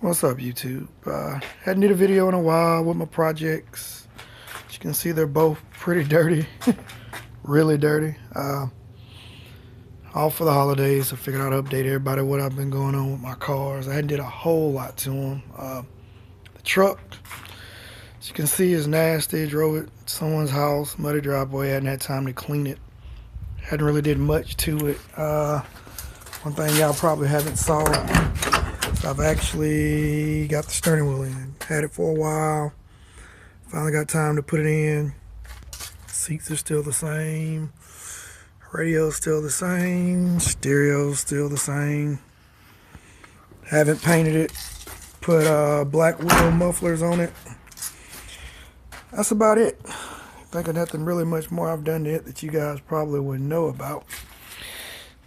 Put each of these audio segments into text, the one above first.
What's up, YouTube? Hadn't did a video in a while with my projects. As you can see, they're both pretty dirty, really dirty. All for the holidays. I figured I'd update everybody what I've been going on with my cars. I hadn't did a whole lot to them. The truck, as you can see, is nasty. Drove it to someone's house, muddy driveway. Hadn't had time to clean it. Hadn't really did much to it. One thing y'all probably haven't saw. I've actually got the steering wheel in. Had it for a while. Finally got time to put it in. Seats are still the same. Radio's still the same. Stereo's still the same. Haven't painted it. Put black wheel mufflers on it. That's about it. Think of nothing really much more I've done to it that you guys probably wouldn't know about.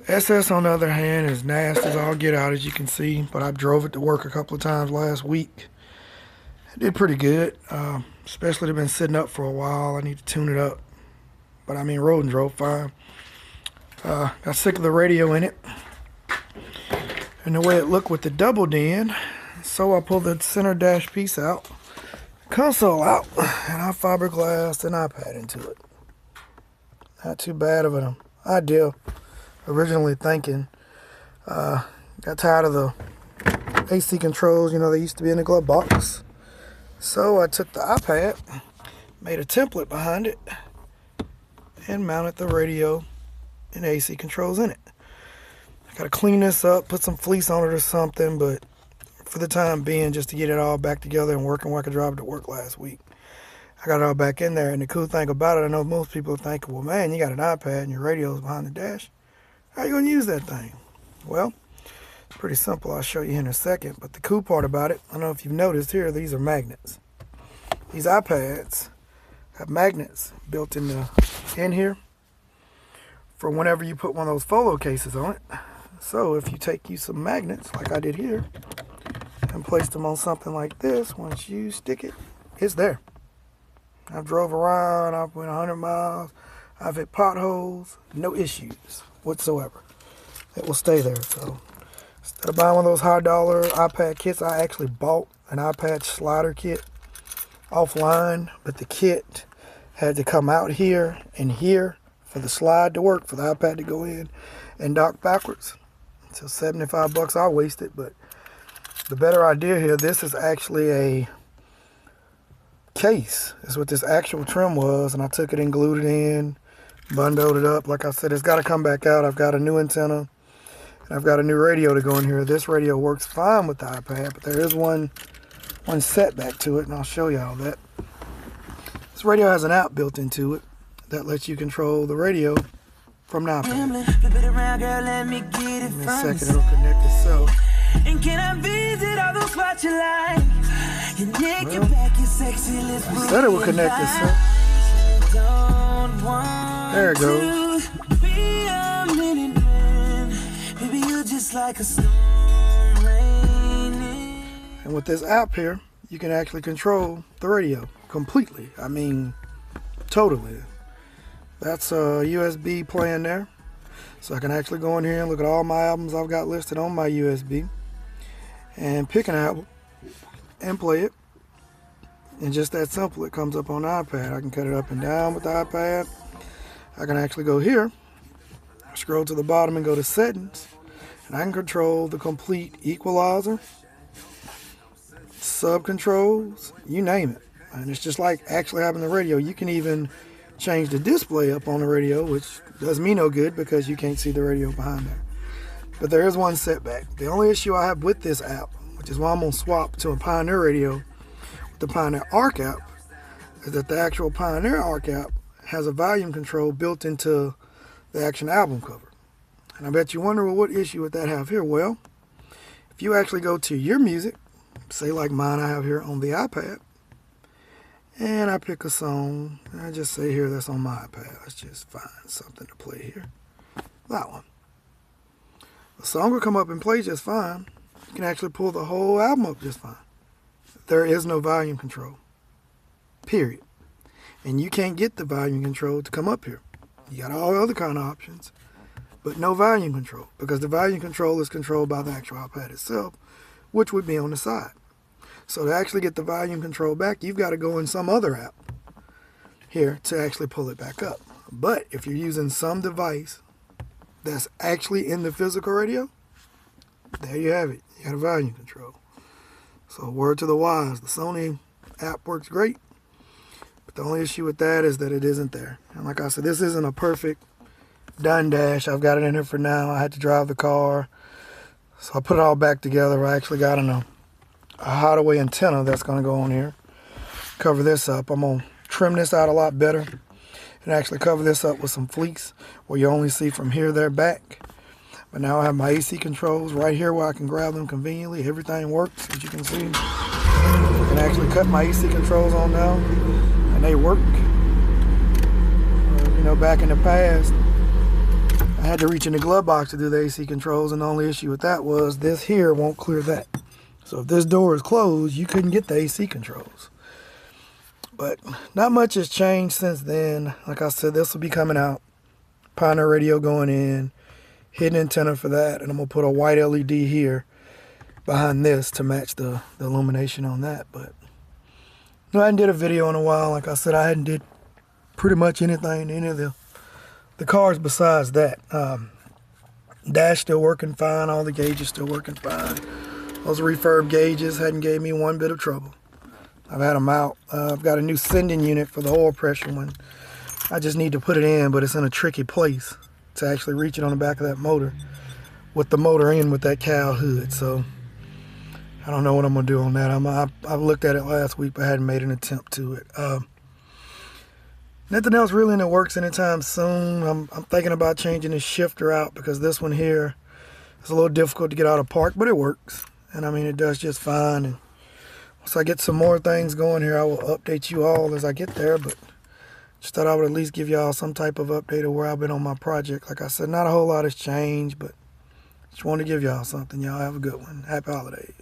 SS, on the other hand, is nasty as all get out, as you can see, but I drove it to work a couple of times last week. It did pretty good, especially they've been sitting up for a while. I need to tune it up, but I mean, rode and drove fine. Got sick of the radio in it and the way it looked with the double din, so I pulled the center dash piece out, console out, and I fiberglassed an iPad into it. Not too bad of an idea. Originally thinking, got tired of the AC controls, you know, they used to be in the glove box. So I took the iPad, made a template behind it, and mounted the radio and AC controls in it. I gotta clean this up, put some fleece on it or something, but for the time being, just to get it all back together and working where I could drive it to work last week. I got it all back in there, and the cool thing about it, I know most people think, well, man, you got an iPad and your radio's behind the dash. How are you going to use that thing? Well, it's pretty simple. I'll show you in a second. But the cool part about it, I don't know if you've noticed here, these are magnets. These iPads have magnets built in here for whenever you put one of those follow cases on it. So if you take you some magnets, like I did here, and place them on something like this, once you stick it, it's there. I've drove around, I've went 100 miles, I've hit potholes, no issues whatsoever. It will stay there. So instead of buying one of those high dollar iPad kits, I actually bought an iPad slider kit offline, but the kit had to come out here and here for the slide to work, for the iPad to go in and dock backwards. So $75 I wasted, but the better idea here, this is actually a case. Is what this actual trim was, and I took it and glued it in, bundled it up. Like I said, it's got to come back out. I've got a new antenna, and I've got a new radio to go in here. This radio works fine with the iPad, but there is one setback to it, and I'll show y'all that. This radio has an app built into it that lets you control the radio from the iPad. In a second, it'll connect itself. And can I visit all those spots you like? Well, said it would connect itself. There it goes. And with this app here, you can actually control the radio completely. I mean, totally. That's a USB playing there. So I can actually go in here and look at all my albums I've got listed on my USB and pick an album and play it. And just that simple, it comes up on the iPad. I can cut it up and down with the iPad. I can actually go here, scroll to the bottom and go to settings, and I can control the complete equalizer, sub controls, you name it. And it's just like actually having the radio. You can even change the display up on the radio, which does me no good because you can't see the radio behind there. But there is one setback. The only issue I have with this app, which is why I'm going to swap to a Pioneer radio, the Pioneer Arc app, is that the actual Pioneer Arc app has a volume control built into the action album cover. And I bet you wonder, well, what issue would that have here? Well, if you actually go to your music, say like mine I have here on the iPad, and I pick a song, and I just say here that's on my iPad. Let's just find something to play here. That one. The song will come up and play just fine. You can actually pull the whole album up just fine. There is no volume control, period. And you can't get the volume control to come up here. You got all other kind of options, but no volume control, because the volume control is controlled by the actual iPad itself, which would be on the side. So to actually get the volume control back, you've got to go in some other app here to actually pull it back up. But if you're using some device that's actually in the physical radio, there you have it. You got a volume control. So word to the wise, the Sony app works great, but the only issue with that is that it isn't there. And like I said, this isn't a perfect done dash. I've got it in here for now. I had to drive the car, so I put it all back together. I actually got a hideaway antenna that's going to go on here. Cover this up. I'm going to trim this out a lot better and actually cover this up with some fleece where you only see from here, there, back. But now I have my AC controls right here where I can grab them conveniently. Everything works, as you can see. I can actually cut my AC controls on now, and they work. You know, back in the past, I had to reach in the glove box to do the AC controls, and the only issue with that was this here won't clear that. So if this door is closed, you couldn't get the AC controls. But not much has changed since then. Like I said, this will be coming out. Pioneer radio going in. Hidden antenna for that. And I'm going to put a white LED here behind this to match the illumination on that. But no, I hadn't did a video in a while. Like I said, I hadn't did pretty much anything, any of the cars besides that. Dash still working fine. All the gauges still working fine. Those refurb gauges hadn't gave me one bit of trouble. I've had them out. I've got a new sending unit for the oil pressure one. I just need to put it in, but it's in a tricky place to actually reach it on the back of that motor with the motor in with that cowl hood. So I don't know what I'm going to do on that. I've looked at it last week, but I hadn't made an attempt to it. Nothing else really that works anytime soon. I'm thinking about changing this shifter out because this one here is a little difficult to get out of park, but it works. And I mean, it does just fine. And once I get some more things going here, I will update you all as I get there. But just thought I would at least give y'all some type of update of where I've been on my project. Like I said, not a whole lot has changed, but just wanted to give y'all something. Y'all have a good one. Happy holidays.